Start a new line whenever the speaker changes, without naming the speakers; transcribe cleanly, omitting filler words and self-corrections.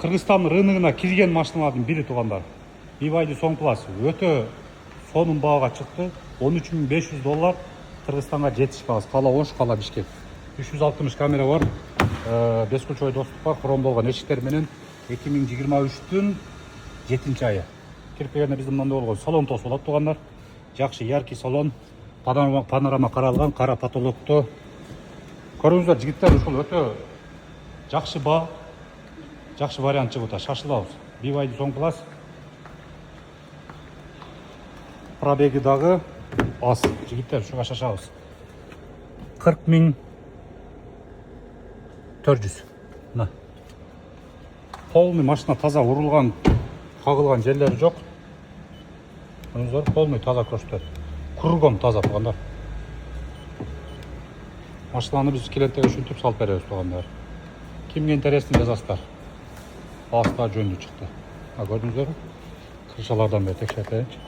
Кыргызстан рыногуна кирген машиналардын бири туугандар. BYD Song Plus өтө сонун баага чыкты. 13.500 доллар. Кыргызстанга жетишпейбиз. Кала Ош, кала Бишкек. 360 камера бар. 5 кулчой доступ бар. Хромдолгон эшиктер менен 2023-түн 7-айы. Кирип келгенде биздин мындай болгон салон тосуп алат туугандар. Жакшы яркий салон. Панорама каралган, кара потолокту. Көрүңүздөр жигиттер, ушул өтө жакшы баа. Жакшы вариант чыгып атат. Шашылабыз. BYD Song Plus. Пробеги дагы аз. Жигиттер, ушуга шашабыз. 40.400. Мына. Полный машина таза урулган, кагылган жерлери жок. Көрүңүздөр, полный таза көрсөтөт. Кургон таза туугандар. Машинаны биз клиенттерге ушинтип салып беребиз туугандар. Кимге интересный жазасыздар. Баста жөндүү чыкты. Көрдүңүздөрбү? Крышалардан бери текшертейинчи.